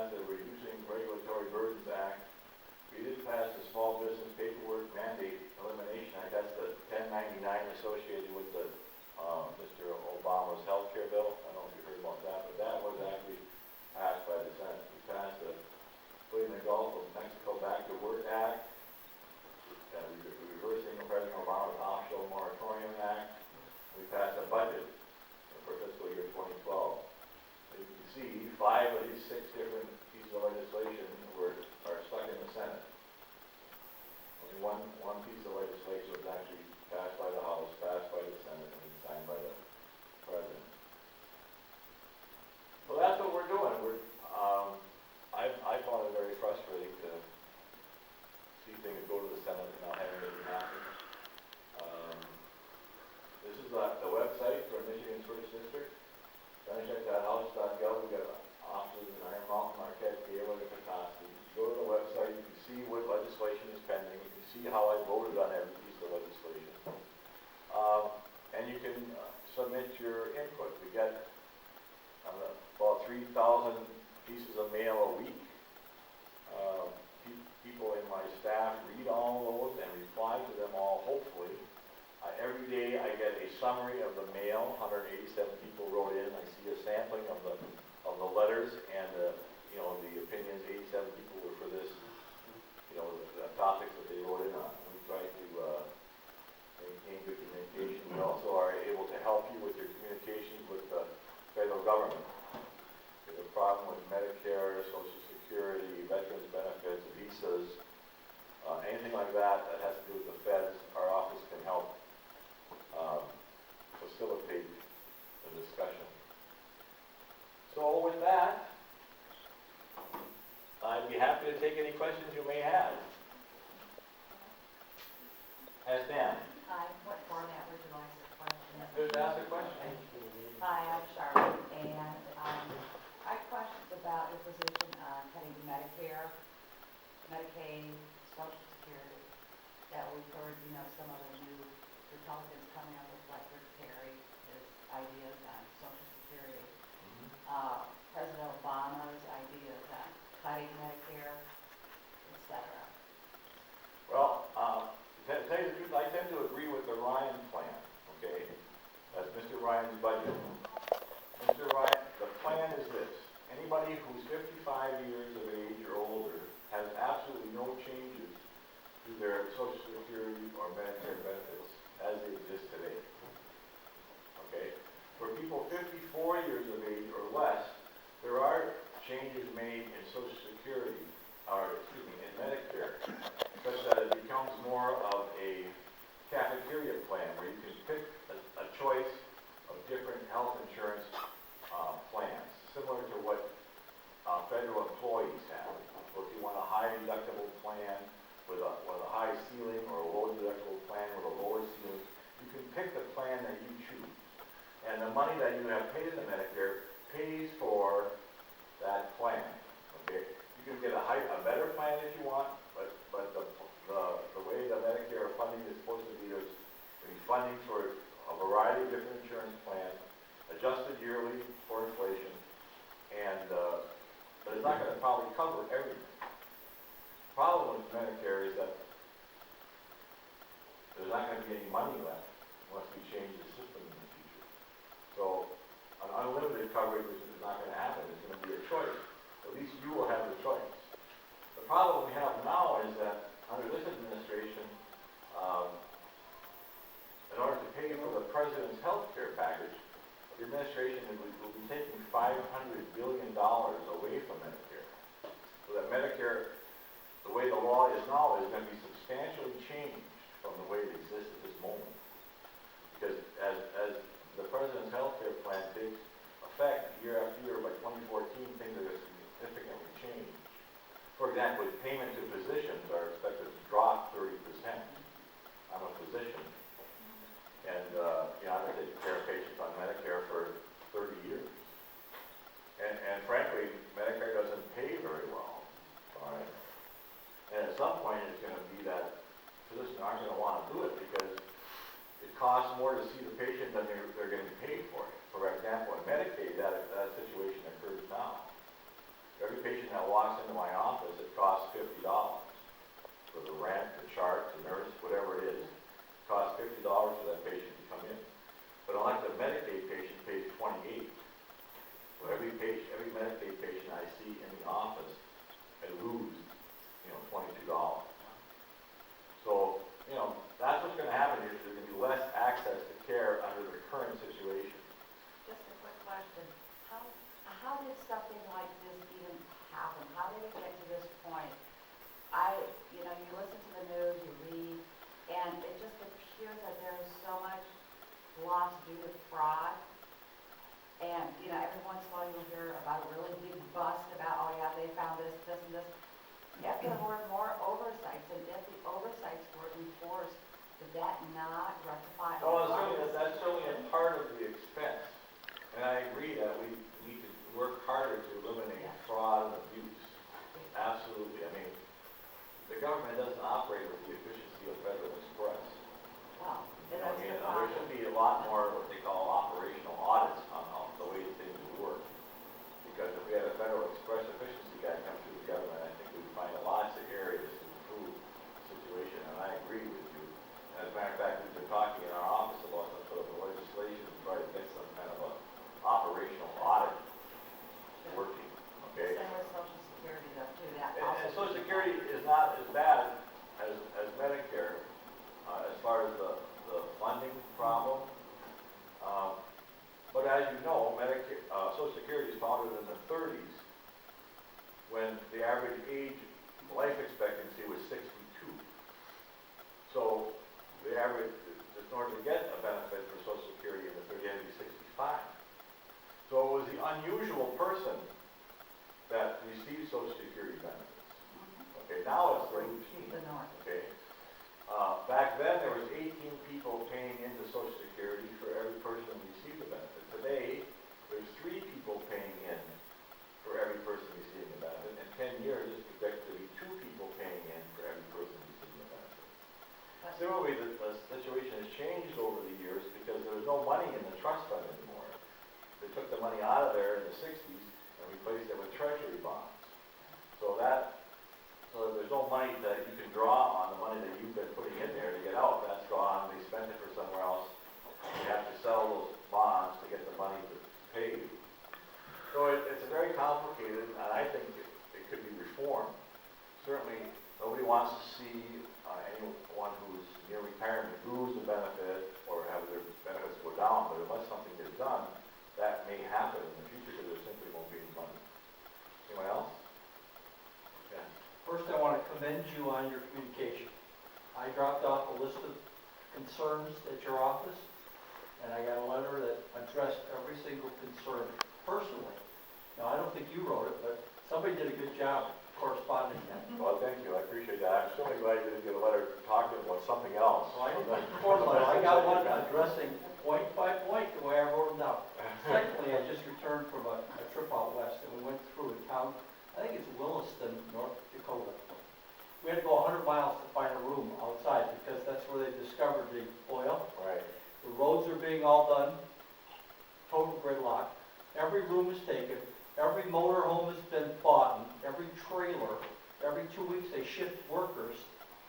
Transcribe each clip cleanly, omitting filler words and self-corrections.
passed the Reducing Regulatory Burdens Act. We did pass the Small Business Paperwork Mandate Elimination Act. That's the 1099 associated with the Mr. Obama's health care bill. I don't know if you heard about that, but that was actually passed by the Senate. We passed the Putting the Gulf of Mexico Back to Work Act, reversing President Obama's offshore moratorium act. We passed a budget for fiscal year 2012. You can see 5 of these 6 different pieces of legislation are stuck in the Senate. Only one piece of legislation was actually passed by the House, passed by the Senate, and signed by the President. So that's what we're doing. I found it very frustrating to see things go to the Senate and not having anything happen. This is the website for Michigan's first district, benishek.house.gov. We've got offices in Iron Mountain, Marquette, Gaylord, and Petoskey. You go to the website, you can see what legislation is pending. You can see how I voted on every piece of legislation. And you can submit your input. We get about 3,000 pieces of mail a week. People in my staff read all those and reply to them all, hopefully. Every day I get a summary of the mail. 187 people wrote in. I see a sampling of the letters and the opinions. 87 people were for this, the topics that they wrote in on. We try to maintain good communication. We also are able to help you with your communications with the federal government. If you have a problem with Medicare, Social Security, veterans benefits, visas, anything like that has to do with the feds, our office can help facilitate the discussion. So with that, I'd be happy to take any questions you may have. Ask Dan. Hi, what format would you like the question? Just ask a question. Hi, I'm Charlotte, and I have questions about your position on cutting Medicare, Medicaid, Social Security. That we've heard, some of the new Republicans coming up with, like Rick Perry, his ideas on Social Security. President Obama's ideas on cutting Medicare, etc. Well, to tell you the truth, I tend to agree with the Ryan plan, okay? That's Mr. Ryan's budget. Mr. Ryan, the plan is this. Anybody who's 55 years of age or older has absolutely no changes to their Social Security or Medicare benefits as they exist today. Okay? For people 54 years of age or less, there are changes made in Social Security, in Medicare, such that it becomes more of a cafeteria plan where you can pick a choice of different health insurance plans, similar to what federal employees have. So if you want a high deductible plan with a high ceiling or a low deductible plan with a lower ceiling, you can pick the plan that you choose. And the money that you have paid into Medicare pays for that plan. Okay? You can get a better plan if you want, but the way the Medicare funding is supposed to be, there's funding for a variety of different insurance plans, adjusted yearly for inflation, and but it's not going to probably cover everything. The problem with Medicare is that there's not going to be any money left unless we change the system in the future. So an unlimited coverage is not going to happen. It's going to be a choice. At least you will have the choice. The problem we have now is that under this administration, in order to pay for the president's health care package, the administration will be taking $500 billion away from Medicare. So that Medicare, the way the law is now, is going to be substantially changed from the way it exists at this moment. Because as the president's health care plan takes effect year after year, by 2014, things are going to significantly change. For example, payment to physicians are expected to drop 30%. I'm a physician. And I've been taking care of patients on Medicare for 30 years. And frankly, Medicare doesn't pay very well. All right? And at some point, it's going to be that physicians aren't going to want to do it because it costs more to see the patient than they're getting paid for it. For example, in Medicaid, that situation occurs now. Every patient walks into my office, it costs $50 for the rent, the chart, the nurse, whatever it is. It costs $50 for that patient to come in. But an elective Medicaid patient pays $28. So every Medicaid patient I see in the office, I lose, $22. So, that's what's going to happen here. There's going to be less access to care under the current situation. Just a quick question. How did something like this even happen? How did it get to this point? You listen to the news, you read, and it just appears that there is so much loss due to fraud. And, every once in a while you'll hear about a really big bust about, oh yeah, they found this, this, and this. You have to have more oversights, and if the oversights were enforced, did that not rectify? Well, that's certainly a part of the expense. And I agree that we need to work harder to eliminate fraud and abuse. Absolutely. I mean, the government doesn't operate with the efficiency of Federal Express. Wow. There should be a lot more what they call operational audits on the way things work. Because if we had a Federal Express efficiency guy come through the government, I think we'd find lots of areas to improve the situation. And I agree with you. As a matter of fact, we've been talking in our office about some sort of legislation to try to get some kind of a operational audit working. Okay. Same with Social Security though too. And Social Security is not as bad as Medicare as far as the funding problem. But as you know, Medicare, Social Security is founded in the 30s when the average life expectancy was 62. So the average, in order to get a benefit for Social Security in the 30s, had to be 65. So it was the unusual person that received Social Security benefits. Okay, now it's the routine. Okay. Back then, there was 18 people paying into Social Security for every person who received the benefit. Today, there's 3 people paying in for every person receiving the benefit. In 10 years, it's projected to be 2 people paying in for every person receiving the benefit. Similarly, the situation has changed over the years because there was no money in the trust fund anymore. They took the money out of there in the 60s and replaced it with treasury bonds. So there's no money that you can draw on the money that you've been putting in there to get out. That's gone. They spent it for somewhere else. You have to sell those bonds to get the money to pay you. So it's very complicated, and I think it could be reformed. Certainly, nobody wants to see anyone who's near retirement lose a benefit or have their benefits go down, but unless something is done, that may happen in the future because there simply won't be any money. Anyone else? Yeah. First, I want to commend you on your communication. I dropped off a list of concerns at your office, and I got a letter that addressed every single concern personally. Now, I don't think you wrote it, but somebody did a good job corresponding that. Well, thank you. I appreciate that. I'm certainly glad you didn't get a letter talking about something else. So I got one addressing point by point the way I wrote them down. Secondly, I just returned from a trip out west, and we went through a town, I think it's Williston, North Dakota. We had to go 100 miles to find a room outside because that's where they discovered the oil. Right. The roads are being all done, total gridlock. Every room is taken. Every motor home has been bought. Every trailer, every 2 weeks they shift workers.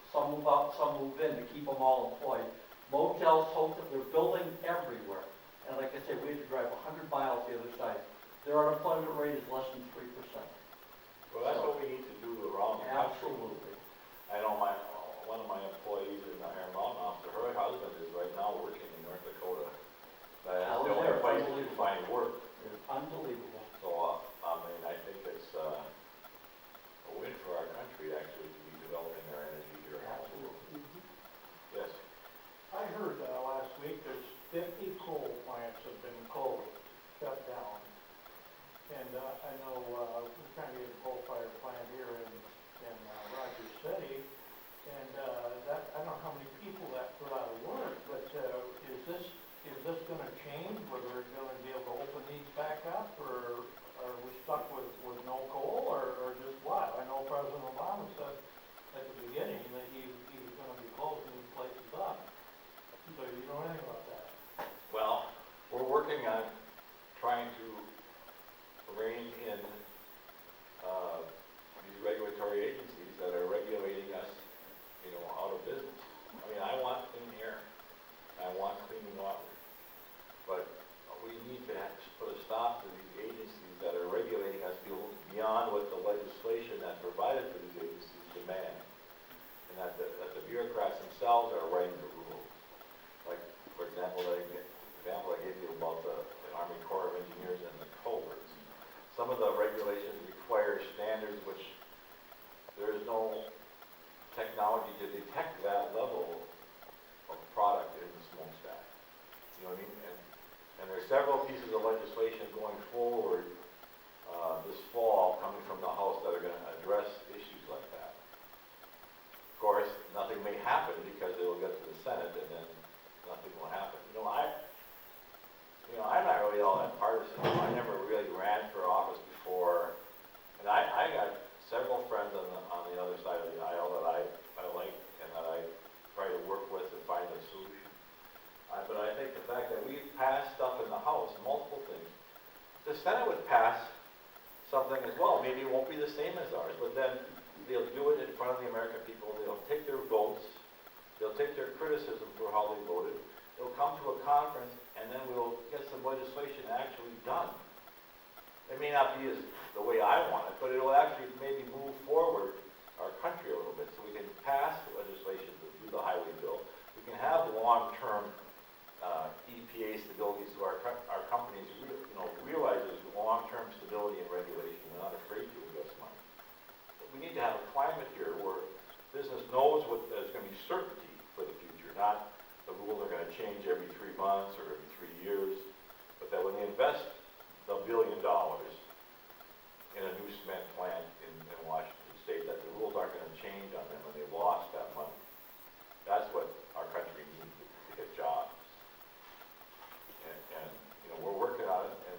Some move out, some move in to keep them all employed. Motels, hotels, they're building everywhere. And like I said, we had to drive 100 miles the other side. Their unemployment rate is less than 3%. Well, that's what we need to do around the country. Absolutely. I know one of my employees in the Iron Mountain office, her husband is right now working in North Dakota. That's the only place you can find work. It's unbelievable. So, I think it's a win for our country actually to be developing our energy here. Absolutely. Yes. I heard last week there's 50 coal plants have been closed, shut down. And I know we beyond what the legislation that provided for these agencies demand. And that the bureaucrats themselves are writing the rules. Like, for example, I gave you about the Army Corps of Engineers and the culverts. Some of the regulations require standards which there is no technology to detect that level of product in the smokestack. You know what I mean? And there are several pieces of legislation going forward this fall coming from the House that are going to address issues like that. Of course, nothing may happen because it will get to the Senate and then nothing will happen. I'm not really all that partisan. I never really ran for office before, and I got several friends on the other side of the aisle that I like and that I try to work with to find a solution. But I think the fact that we've passed stuff in the House, multiple things, the Senate would pass something as well. Maybe it won't be the same as ours, but then they'll do it in front of the American people. They'll take their votes. They'll take their criticism for how they voted. They'll come to a conference, and then we'll get some legislation actually done. It may not be the way I want it, but it'll actually maybe move forward our country a little bit, so we can pass legislation to do the highway bill. We can have long-term EPA stability so our companies realizes long-term stability and regulation. We're not afraid to invest money. But we need to have a climate here where business knows there's going to be certainty for the future, not the rules are going to change every 3 months or every 3 years, but that when they invest $1 billion in a new cement plant in Washington State, that the rules aren't going to change on them when they've lost that money. That's what our country needs to get jobs. And we're working on it, and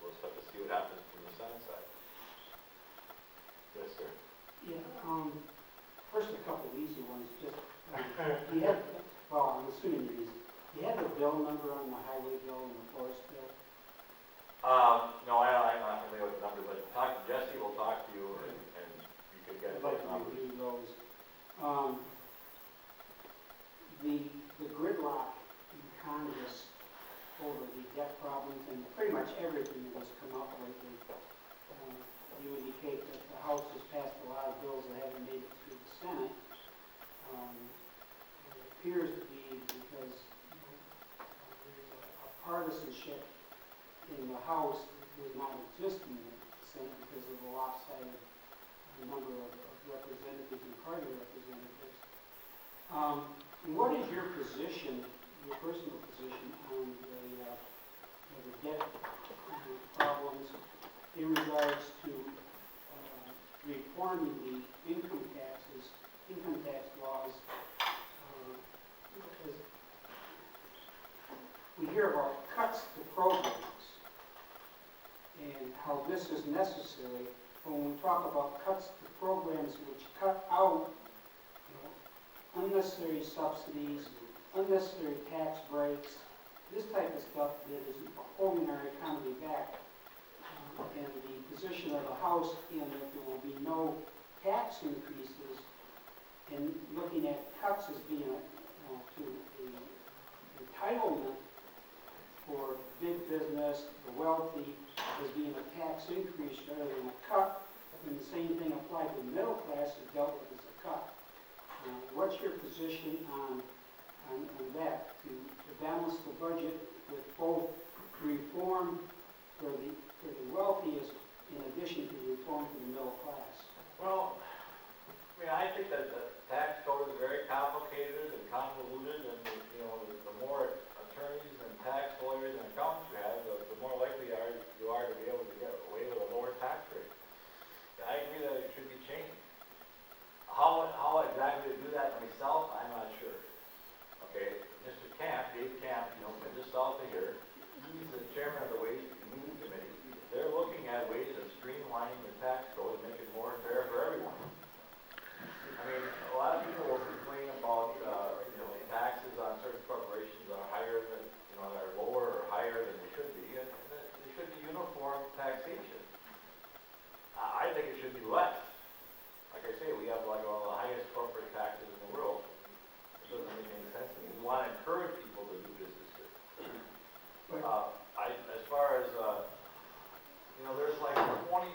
we'll just have to see what happens from the Senate side. Yes, sir. Yeah, first a couple of easy ones, just, I'm assuming you're easy. Do you have the bill number on the highway bill and the forest bill? No, I'm not familiar with the numbers, but Jesse will talk to you, and you can get I'd like those to numbers. review those. The gridlock in Congress over the debt problems and pretty much everything that's come up lately, you indicate that the House has passed a lot of bills that haven't made it through the Senate. It appears to be because there's a partisanship in the House that does not exist in the Senate because of the lopsided number of representatives and party representatives. What is your position, your personal position on the debt problems in regards to reforming the income tax laws? We hear about cuts to programs and how this is necessary. When we talk about cuts to programs which cut out unnecessary subsidies, unnecessary tax breaks, this type of stuff that is holding our economy back. And the position of the House in that there will be no tax increases, and looking at cuts as being to an entitlement for big business, the wealthy, as being a tax increase rather than a cut. And the same thing applied to the middle class is dealt with as a cut. What's your position on that, to balance the budget with both reform for the wealthiest in addition to reform for the middle class? Well, I think that the tax code is very complicated and convoluted, and the more attorneys and tax lawyers and accountants you have, the more likely you are to be able to get away with a lower tax rate. And I agree that it should be changed. How exactly to do that myself, I'm not sure. Okay, Mr. Camp, Dave Camp, just south of here, he's the chairman of the Ways and Means Committee. They're looking at ways of streamlining the tax code and make it more fair for everyone. A lot of people will complain about, taxes on certain corporations are higher than, are lower or higher than they should be. And there should be uniform taxation. I think it should be less. Like I say, we have one of the highest corporate taxes in the world. It doesn't make any sense to me. We want to encourage people to do business here. As far as, there's like 20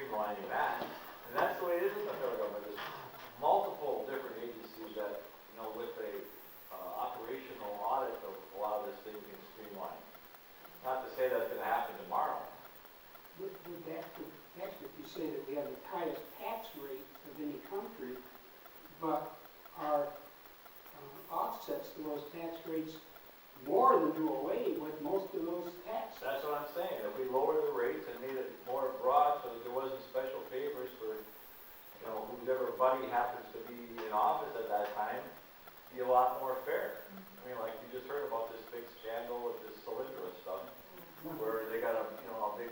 streamlining that. And that's the way it is in the federal government. There's multiple different agencies that, you know, with a operational audit of a lot of this thing can streamline. Not to say that's gonna happen tomorrow. With that, actually, if you say that we have the highest tax rate of any country, but our offsets to those tax rates more than do away with most of those taxes. That's what I'm saying. If we lower the rates and made it more broad so that there wasn't special favors for, you know, whoever buddy happens to be in office at that time, be a lot more fair. I mean, like you just heard about this big scandal with this Solyndra stuff, where they got a, you know, a big,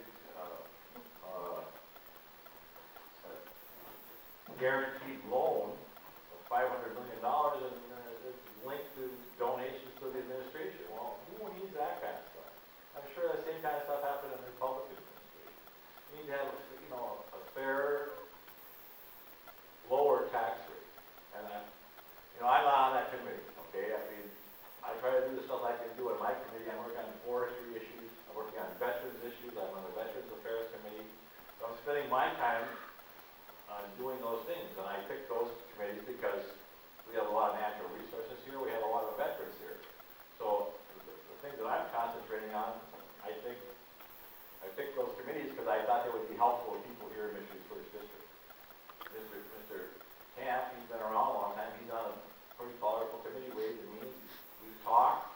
guaranteed loan of $500 million and it's linked to donations to the administration. Well, who needs that kind of stuff? I'm sure that same kind of stuff happened in the Republican administration. You need to have, you know, a fair, lower tax rate. And you know, I'm not on that committee, okay? I mean, I try to do the stuff I can do in my committee. I'm working on forestry issues. I'm working on veterans issues. I'm on the Veterans Affairs Committee. So I'm spending my time on doing those things. And I pick those committees because we have a lot of natural resources here. We have a lot of veterans here. So the things that I'm concentrating on, I think I picked those committees because I thought they would be helpful to people here in Michigan's first district. Mr. Camp, he's been around a long time. He's on a pretty powerful committee, ways and means. We've talked.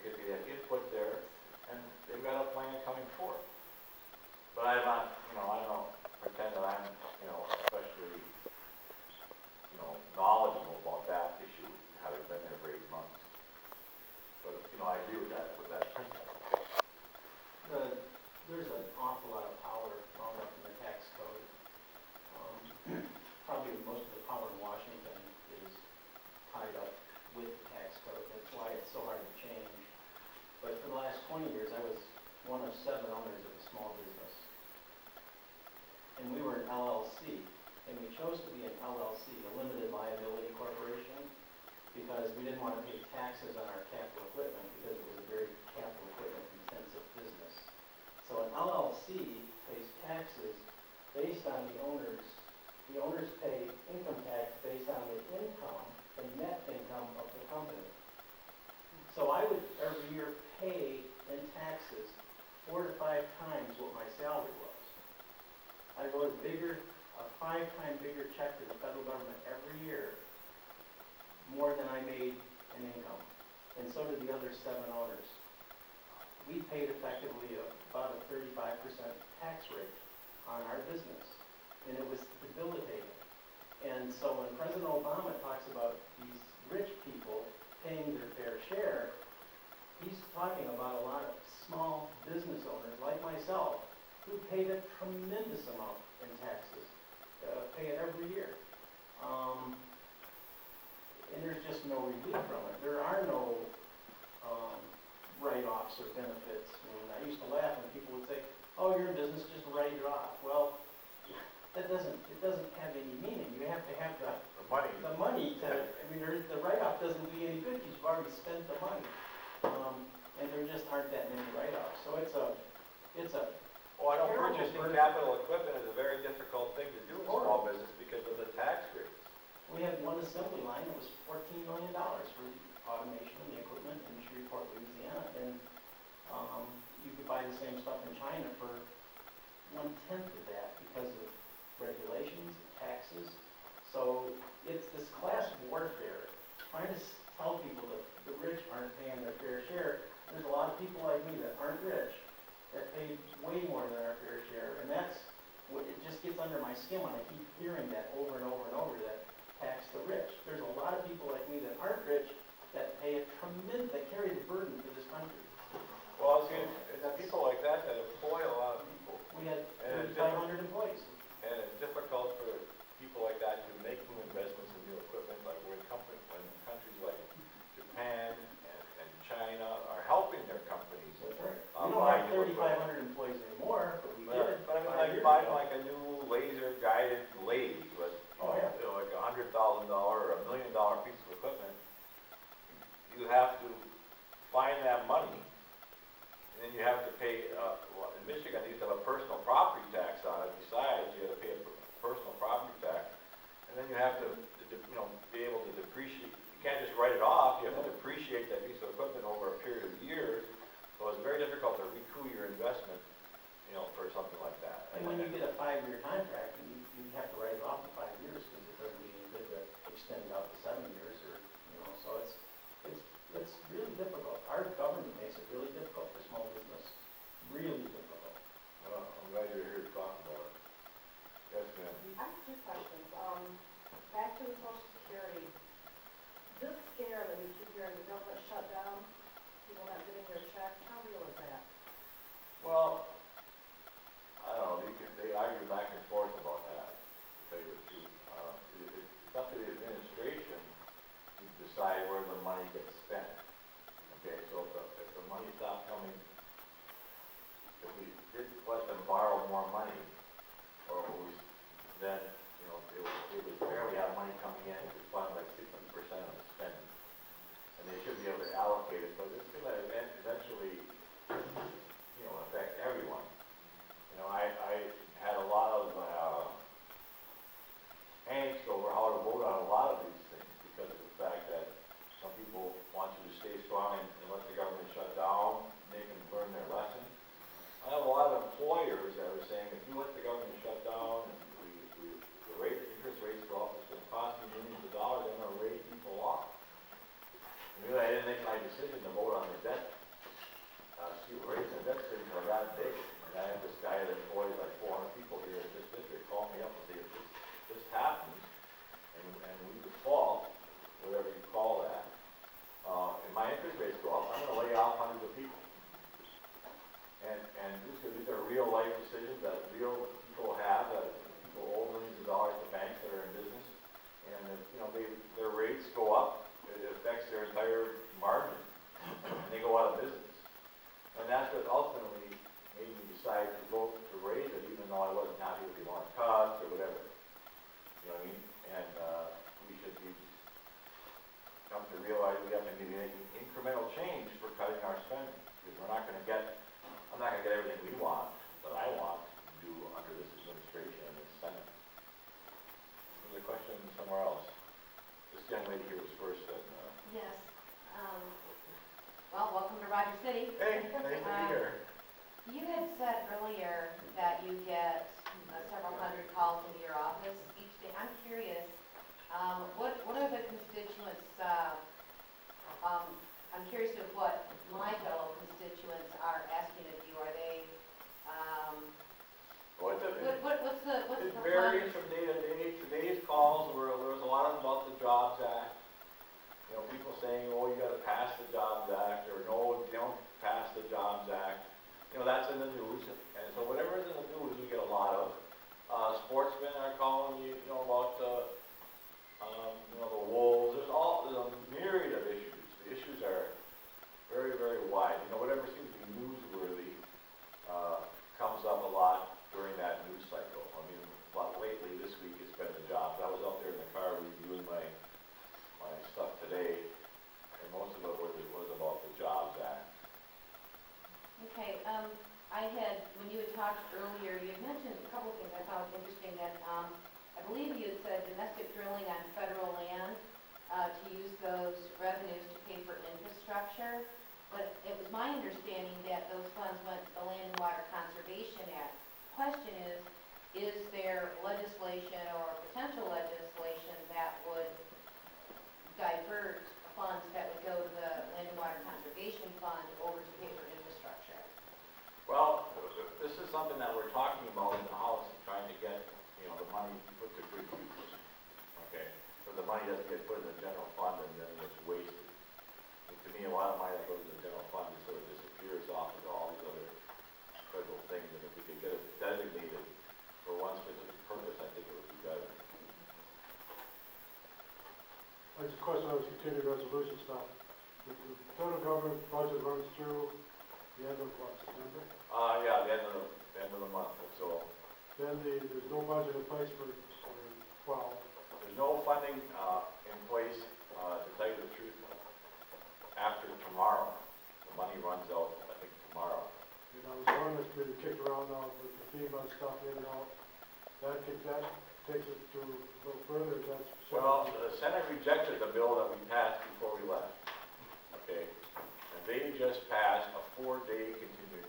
I get the input there, and they've got a plan coming forth. But I'm not, you know, I don't pretend that I'm, you know, especially, you know, knowledgeable about that issue, having been there for 8 months. But, you know, I agree with that principle. There's an awful lot of power bound up in the tax code. Probably most of the power in Washington is tied up with the tax code. That's why it's so hard to change. But for the last 20 years, I was one of 7 owners of a small business. And we were an LLC. And we chose to be an LLC, a limited liability corporation, because we didn't want to pay taxes on our capital equipment because it was a very capital equipment intensive business. So an LLC pays taxes based on the owners. The owners pay income tax based on the income, the net income of the company. So I would every year pay in taxes 4 to 5 times what my salary was. I wrote a 5-time bigger check to the federal government every year, more than I made in income. And so did the other 7 owners. We paid effectively about a 35% tax rate on our business, and it was debilitating. And so when President Obama talks about these rich people paying their fair share, he's talking about a lot of small business owners like myself who paid a tremendous amount in taxes, pay it every year. And there's just no relief from it. There are no write-offs or benefits. I mean, I used to laugh when people would say, oh, you're in business, just write it off. Well, it doesn't have any meaning. You have to have the money to, I mean, the write-off doesn't do you any good because you've already spent the money. And there just aren't that many write-offs. So it's a Well, I know purchasing capital equipment is a very difficult thing to do in small business because of the tax rates. We had one assembly line that was $14 million for the automation and the equipment in Shreveport, Louisiana, and you could buy the same stuff in China for 1/10 of that because of regulations, taxes. So it's this class warfare, trying to tell people that the rich aren't paying their fair share. There's a lot of people like me that aren't rich that pay way more than our fair share, and that's what it just gets under my skin when I keep hearing that over and over and over, that tax the rich. There's a lot of people like me that aren't rich that pay a tremendous, that carry the burden for this country. Well, see, it's people like that that employ a lot of people. We had And it's 3,500 employees. And it's difficult for people like that to make new investments in new equipment, like when countries like Japan and China are helping their companies. That's right. We don't have 3,500 employees anymore, but we did. But I mean, like buying like a new laser guided lathe with, you know, like $100,000 or $1 million piece of equipment, you have to find that money, and then you difficult to recoup your investment, you know, for something like that. And when you get a 5-year contract, you have to write it off in 5 years because it doesn't mean good to extend it out to 7 years or, you know, so it's really difficult. Our government makes it really difficult for small business, really difficult. Well, I'm glad you're here to talk about it. Yes, ma'am. I have two questions. Back to the Social Security. This scare that we keep hearing, the government shut down, people not getting their checks, how real is that? Well, I don't know, they argue back and forth about that, to tell you the truth. It's up to the administration to decide where the money gets spent. Okay, so if the money stopped coming, if we did let them borrow more money, then, you know, it would barely have money coming in to fund like 60% of the spending. And they should be able to allocate it, but it's going to eventually, you know, affect everyone. You know, I had a lot of angst over how to vote on a lot of these things because of the fact that some people want you to stay strong and let the government shut down, make them learn their lesson. I have a lot of employers that are saying, if you let the government shut down and the interest rates go up, it's going to cost you millions of dollars, they're going to raise people off. And really, I didn't make my decision to vote on the debt, raising the debt ceiling until I got big. And I have this guy that employs like 400 people here in this district call me up and say, if this happens, and we default, whatever you call that, and my interest rates go up, I'm going to lay off hundreds of people. And these are real life decisions that real people have, that people owe millions of dollars to banks that are in business. And if, you know, their rates go up, it affects their entire margin, and they go out of business. And that's what ultimately made me decide to vote to raise it, even though I wasn't happy with the amount of cuts or whatever. You know what I mean? And we should come to realize we have to be making incremental change for cutting our spending, because we're not going to get. I'm not going to get everything we want, that I want to do under this administration and this Senate. There's a question somewhere else. This young lady here was first. Yes. Well, welcome to Roger City. Hey, nice to be here. You had said earlier that you get several hundred calls into your office each day. I'm curious, what are the constituents, I'm curious of what my fellow constituents are asking of you. Are they, Well, what's the it varies from day to day. Today's calls there was a lot of them about the Jobs Act. You know, people saying, oh, you got to pass the Jobs Act, or no, don't pass the Jobs Act. You know, that's in the news. And so whatever is in the news, we get a lot of. Sportsmen are calling you, you know, about you know, the Wolves. There's a myriad of issues. The issues are very, very wide. You know, whatever seems to be newsworthy comes up a lot during that news cycle. I mean, lately this week it's been the jobs. I was out there in the car reviewing my stuff today, and most of it was about the Jobs Act. Okay, when you had talked earlier, you had mentioned a couple of things I found interesting that, I believe you had said domestic drilling on federal land, to use those revenues to pay for infrastructure. But it was my understanding that those funds went to the Land and Water Conservation Act. Question is there legislation or potential legislation that would divert funds that would go to the Land and Water Conservation Fund over to pay for infrastructure? Well, this is something that we're talking about in the House, trying to get, you know, the money put to good use. Okay, so the money doesn't get put in the general fund and then it's wasted. And to me, a lot of money that goes in the general fund just sort of disappears off of all these other federal things. And if we could get it designated for one specific purpose, I think it would be better. Of course, I was continuing resolution stuff. The federal government budget runs through the end of what, September? Yeah, the end of the month. So Then there's no budget in place for 12. there's no funding in place, to tell you the truth, after tomorrow. The money runs out, I think, tomorrow. You know, as long as it's been kicked around now with the FEMA stuff in and out, that takes it to a little further. That's Well, the Senate rejected the bill that we passed before we left. Okay? And they just passed a 4-day continuing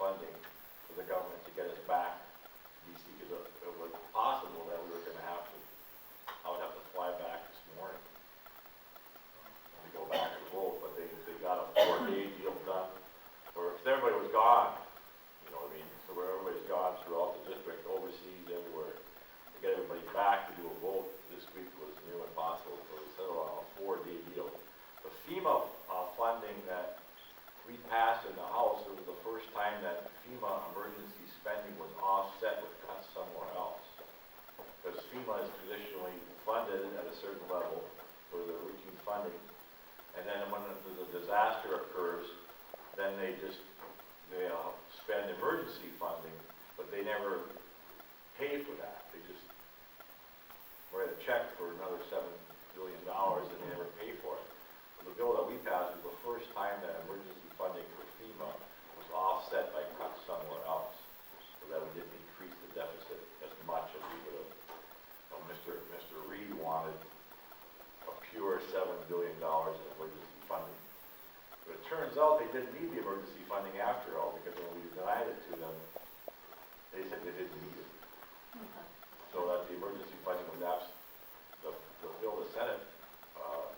funding for the government to get us back to DC, because it was possible that we were gonna have to, I would have to fly back this morning to go back and vote, but they got a 4-day deal done, where, cause everybody was gone, you know what I mean? So where everybody's gone throughout the district, overseas, everywhere, to get everybody back to do a vote this week was near impossible, so we settled on a 4-day deal. The FEMA funding that we passed in the House, it was the first time that FEMA emergency spending was offset with cuts somewhere else. Because FEMA is traditionally funded at a certain level for the routine funding. And then when the disaster occurs, then they spend emergency funding, but they never pay for that. They just write a check for another $7 billion and they never pay for it. The bill that we passed was the first time that emergency funding for FEMA was offset by cuts somewhere else, so that we didn't increase the deficit as much as we would have. Mr. Reed wanted a pure $7 billion in emergency funding. But it turns out they didn't need the emergency funding after all, because when we denied it to them, they said they didn't need it. So that the emergency funding was the bill the Senate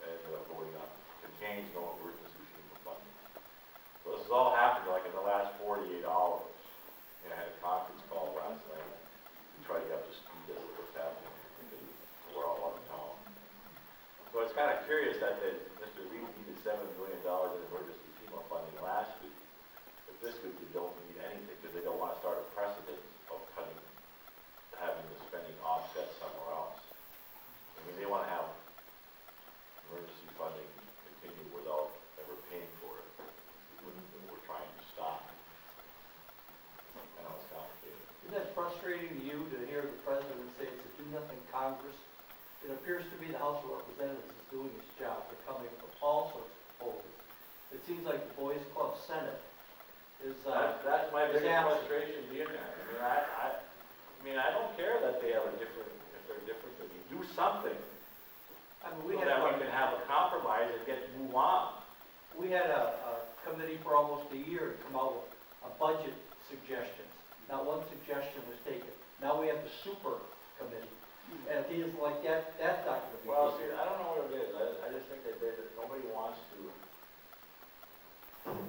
ended up voting on contains no emergency FEMA funding. So this has all happened like in the last 48 hours. I had a conference call last night to try to get up to speed as to what's happening because we're all out of town. So it's kind of curious that Mr. Reed needed $7 billion in emergency FEMA funding last week, but this week they don't need anything because they don't want to start a precedent of having the spending offset somewhere else. I mean, they want to have emergency funding continue without ever paying for it. We're trying to stop. I know it's complicated. Isn't that frustrating to you to hear the president say it's a do-nothing Congress? It appears to be the House of Representatives is doing its job. They're coming up with all sorts of proposals. It seems like the Boys Club Senate is, That's my biggest absent. frustration being there. I mean, I don't care that they have if they're different than me. Do something. I mean, So that we can have a compromise and move on. we had a committee for almost a year to come out with a budget suggestions. Not one suggestion was taken. Now we have the super committee. And if he is like that, that's not going to be. Well, see, I don't know what it is. I just think that nobody wants to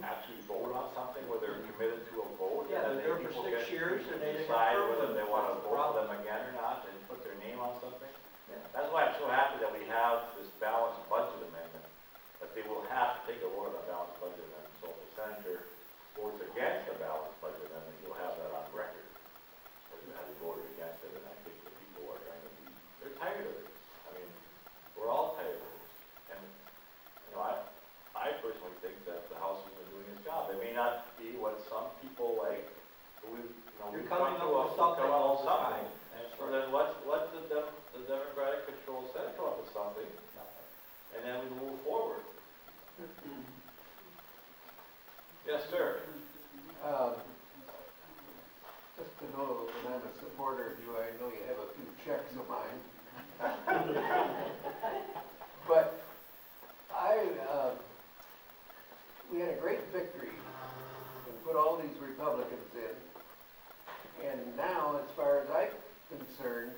actually vote on something where they're committed to a vote. Yeah, and they're then there for people 6 years and they decide confirm whether them. they want to That's the vote for problem. them again or not and put their name on something. Yeah. That's why I'm so happy that we have this balanced budget amendment, that they will have to take a vote on a balanced budget amendment. So if the senator votes against a balanced budget amendment, he'll have that on record, that he voted against it, and I think the people are going to be, they're tired of this. I mean, we're all tired of this. And, you know, I personally think that the House has been doing its job. It may not be what some people like, but we've You're come coming to up with something all the something. time. That's So right. then let the Democratic controlled Senate come up with something, and then we move forward. Yes, sir. Just to know that I'm a supporter of you, I know you have a few checks of mine. But we had a great victory and put all these Republicans in. And now, as far as I'm concerned,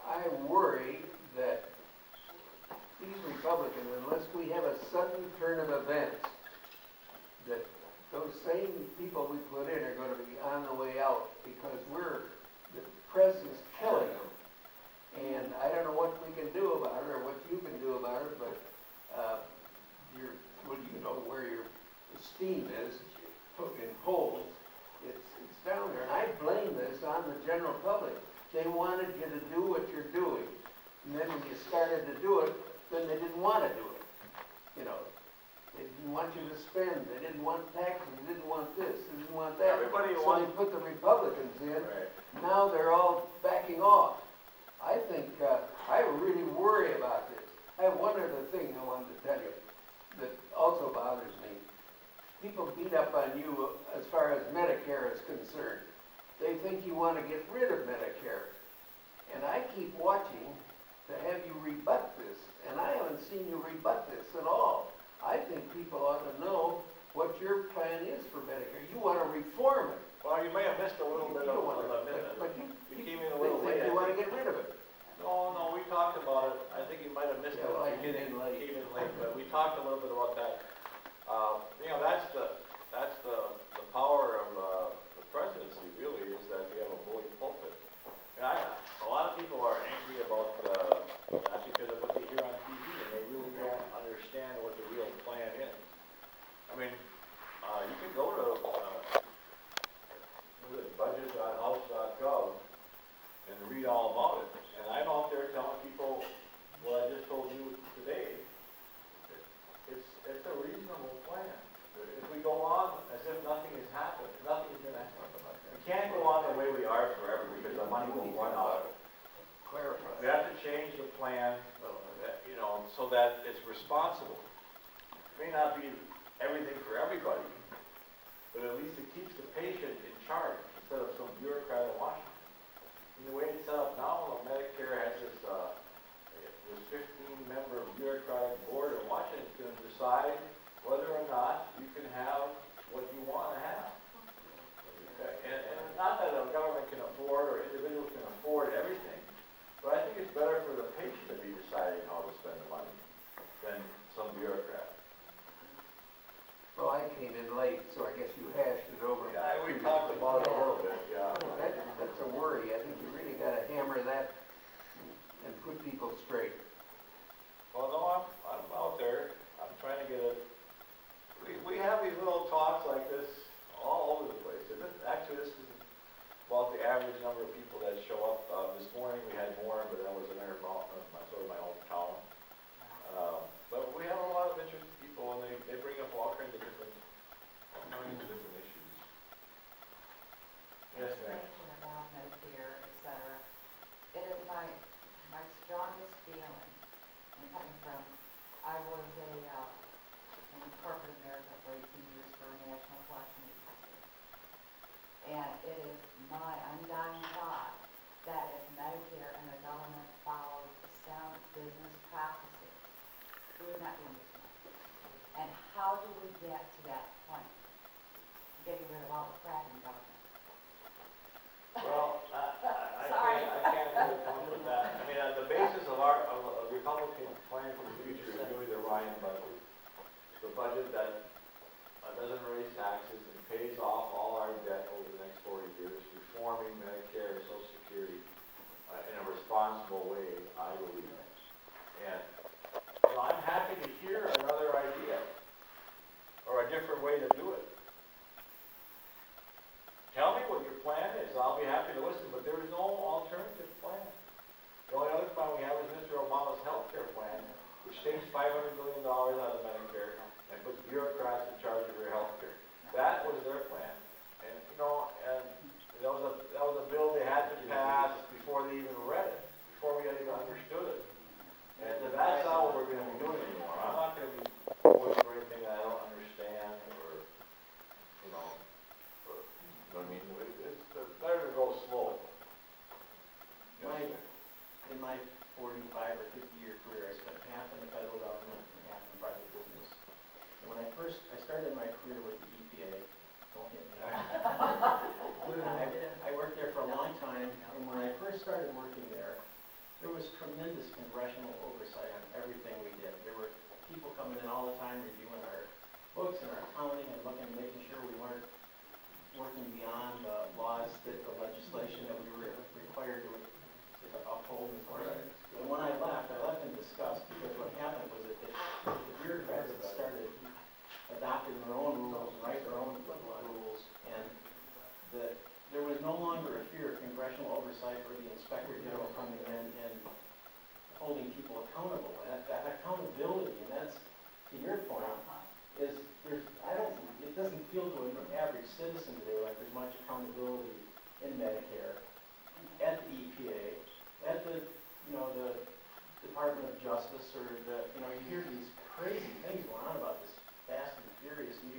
I worry that these Republicans, unless we have a sudden turn of events, that those same people we put in are going to be on the way out because the press is killing them. And I don't know what we can do about it or what you can do about it, but you know where your esteem is in polls. It's down there. And I blame this on the general public. They wanted you to do what you're doing. And then when you started to do it, then they didn't want to do it. You know, they didn't want you to spend. They didn't want taxes. They didn't want this. They didn't want that. Everybody So wants. they put the Republicans in. Right. Now they're all backing off. I think, I really worry about this. I have one other thing I wanted to tell you that also bothers me. People beat up on you as far as Medicare is concerned. They think you want to get rid of Medicare. And I keep watching to have you rebut this, and I haven't seen you rebut this at all. I think people ought to know what your plan is for Medicare. You wanna reform it. Well, you may have missed a little bit You of don't wanna- a minute. But You came in a little think late. you wanna get rid of it. No, we talked about it. I think you might have missed it. Yeah, well, I at the beginning. came in late. Came in late, but we talked a little bit about that. You know, that's the power of, the presidency really, is that we have a bully pulpit. And a lot of people are angry about, that's because of what they hear on TV, and they really don't understand what the real plan is. I mean, you can go to, budget.house.gov and read all about it. And I'm out there telling people what I just told you today. It's a reasonable plan. If we go on as if nothing has happened, nothing's gonna happen. We can't go on the way we are forever because the money will run out. Clarify. We have to change the plan, you know, so that it's responsible. It may not be everything for everybody, but at least it keeps the patient in charge instead of some bureaucrat in Washington. And the way it's set up now, Medicare has this 15-member bureaucratic board in Washington is going to decide whether or not you can have what you want to have. Okay. And not that a government can afford or individuals can afford everything, but I think it's better for the patient to be deciding how to spend the money than some bureaucrat. Well, I came in late, so I guess you hashed it over. Yeah, we talked about it a little bit, yeah. That's a worry. I think you really gotta hammer that and put people straight. Well, no, I'm out there. I'm trying to get it. We have these little talks like this all over the place. And this is about the average number of people that show up. This morning we had more, but that was in our, sort of my hometown. But we have a lot of interested people, and they bring up all kinds of different issues. Yes, ma'am. Information about Medicare, et cetera. It is my strongest feeling, and coming from, I was in corporate America for 18 years for a national collection agency. And it is my undying thought that if Medicare and the government followed sound business practices, we would not be in this mess. And how do we get to that point? Getting rid of all the crap in government. Well, Sorry. I can't really come with that. I mean, the basis of a Republican plan for the future is really the Ryan budget. The budget that doesn't raise taxes and pays off all our debt over the next 40 years, reforming Medicare and Social Security in a responsible way, I believe. And you know, I'm happy to hear another idea or a different way to do it. Tell me what your plan is. I'll be happy to listen, but there is no alternative plan. The only other plan we have is Mr. Obama's health care plan, which takes $500 billion out of Medicare and puts bureaucrats in charge of your health care. That was their plan. And, you know, and that was a bill they had to pass before they even read it, before we even understood it. And that's not what we're going to be doing anymore. I'm not going to be voting for anything that I don't understand or, you know, I mean, it's better to go slow. In my 45 or 50-year career, I spent half in the federal government and half in private business. And when I started my career with the EPA, don't hit me. I worked there for a long time, and when I first started working there was tremendous congressional oversight on everything we did. There were people coming in all the time reviewing our books and our accounting and making sure we weren't working beyond the laws, the legislation that we were required to uphold and enforce. And when I left in disgust, because what happened was that the bureaucrats had started adopting their own rules and writing their own rules, and that there was no longer a fear of congressional oversight or the inspector general coming in and holding people accountable. And that accountability, and that's, to your point, is it doesn't feel to an average citizen today like there's much accountability in Medicare, at the EPA, at the Department of Justice, or you hear these crazy things going on about this fast and furious, and you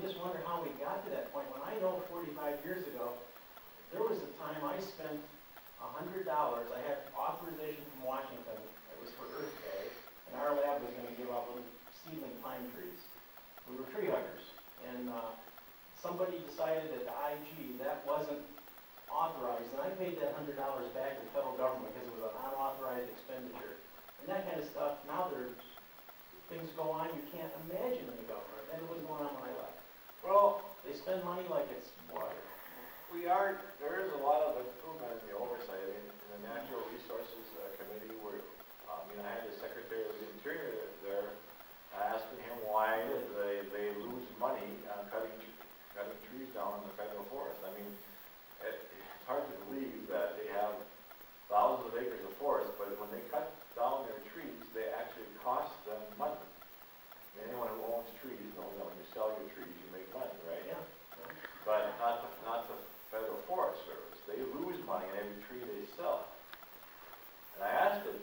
just wonder how we got to that point. When I know 45 years ago, there was a time I spent $100, I had authorization from Washington, it was for Earth Day, and our lab was going to give out little seedling pine trees. We were tree huggers. and, somebody decided at the IG that wasn't authorized, and I paid that $100 back to the federal government because it was an unauthorized expenditure. And that kind of stuff, now things go on you can't imagine in the government, and it was going on when I left. Well, They spend money like it's water. there is a lot of improvement in the oversight. I mean, in the Natural Resources Committee where, I had the Secretary of the Interior there asking him why they lose money cutting trees down in the federal forest. I mean, it's hard to believe that they have thousands of acres of forest, but when they cut down their trees, they actually cost them money. I mean, anyone who owns trees knows that when you sell your trees, you make money, right? Yeah. But not the Federal Forest Service. They lose money on every tree they sell. And I asked the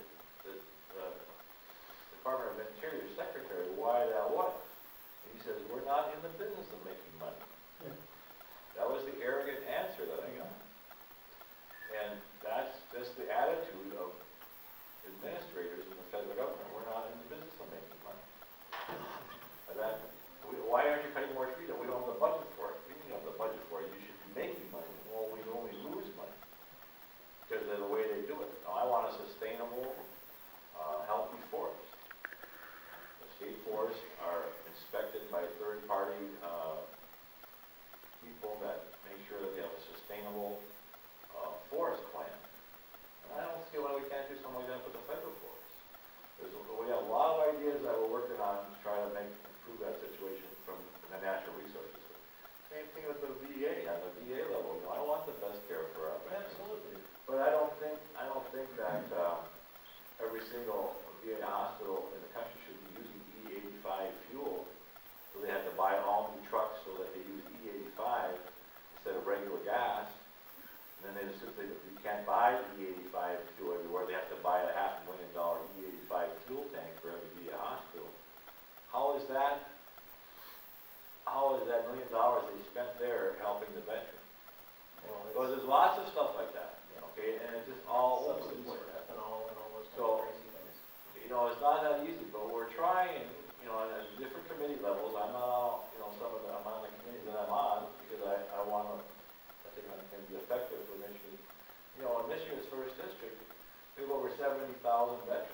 Department of Interior Secretary why that was. And he says, we're not in the business of making money. That was the arrogant answer that I got. And that's just the attitude of administrators in the federal government. We're not in the business of making money. And why aren't you cutting more trees? We don't have the budget for it. We don't have the budget for it. You should be making money. Well, we only lose money because of the way they do it. Now, I want a sustainable, healthy forest. The state forests are inspected by third-party people that make sure that they have a sustainable forest plan. And I don't see why we can't do something like that with the federal forest. We have a lot of ideas that we're working on to try to improve that situation from the natural resources. Same thing with the VA, on the VA level. I want the best care for our veterans. Absolutely. But I don't think that every single VA hospital in the country should be using E85 fuel. So they have to buy all new trucks so that they use E85 instead of regular gas. And then they just simply, you can't buy E85 fuel everywhere. They have to buy a $500,000 E85 fuel tank for every VA hospital. How is that $1 million they spent there helping the veteran? Well, there's lots of stuff like that, okay, and it's just all over the Subsidies place. for ethanol and all those kind So, of crazy things. It's not that easy, but we're trying, on different committee levels. I'm not, I'm on the committee that I'm on because I think I can be effective for Michigan. In Michigan's first district, we have over 70,000 veterans.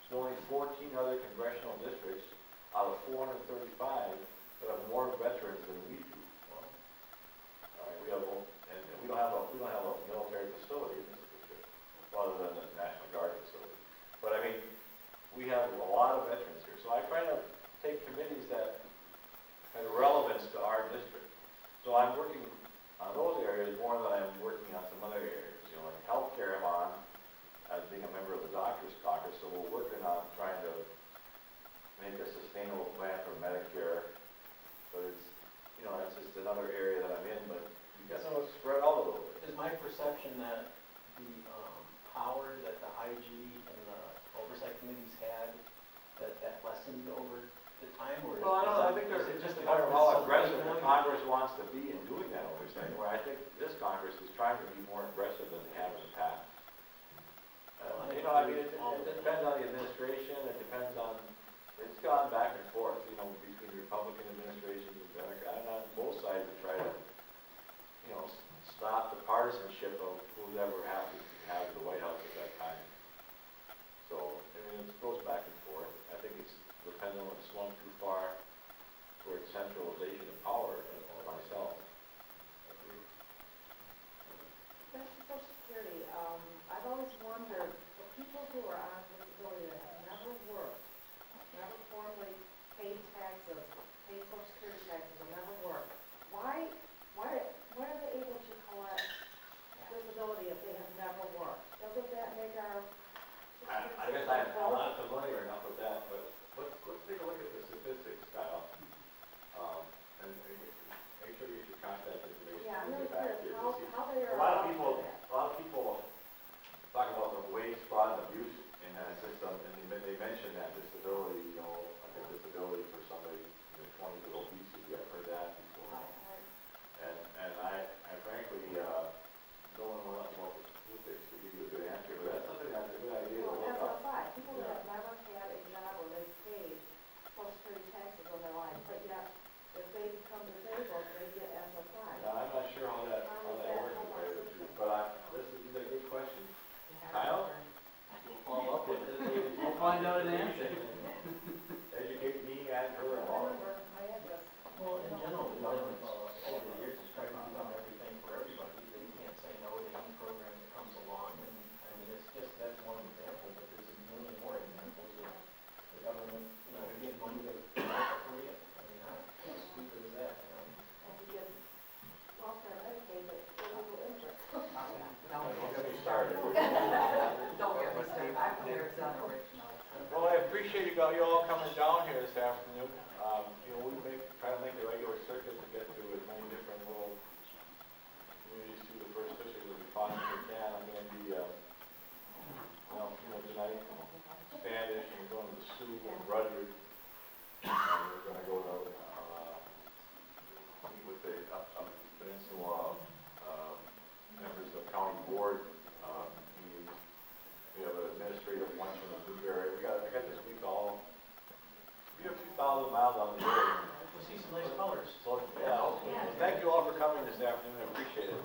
There's only 14 other congressional districts out of 435 that have more veterans than we do. All right, we don't have a military facility in this district, other than the National Guard facility. But I mean, we have a lot of veterans here. So I try to take committees that have relevance to our district. So I'm working on those areas more than I'm working on some other areas. Like healthcare I'm on, as being a member of the Doctors Caucus, so we're working on trying to make a sustainable plan for Medicare. But it's just another area that I'm in, but you got to spread out a little bit. Is my perception that the power that the IG and the oversight committees had, that lessened over the time, or Well, I don't know. I think is there's it just just the how government aggressive the subsidizing? Congress wants to be in doing that oversight, where I think this Congress is trying to be more aggressive than they have in the past. It depends on the administration, it depends on, it's gone back and forth, between Republican administrations and Democrat, and on both sides to try to, stop the partisanship of whoever happened to have the White House at that time. So, it goes back and forth. I think it's the pendulum has swung too far towards centralization of power myself. That's Social Security. I've always wondered, for people who are on disability that have board, meetings. We have an administrative lunch in the Blueberry. I got this week all, we have a few thousand miles on the road. We'll see some nice colors. So, yeah, thank you all for coming this afternoon, I appreciate it.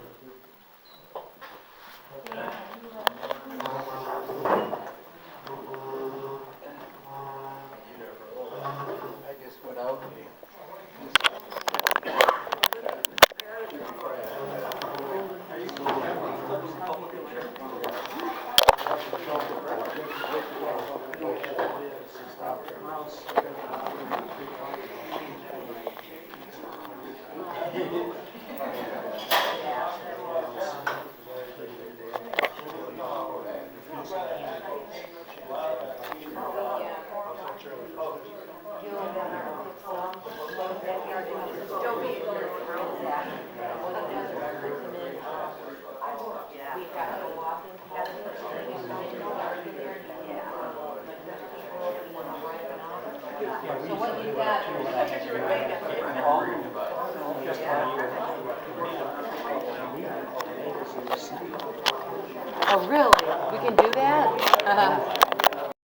I just went out and So what you got? Oh, really? We can do that?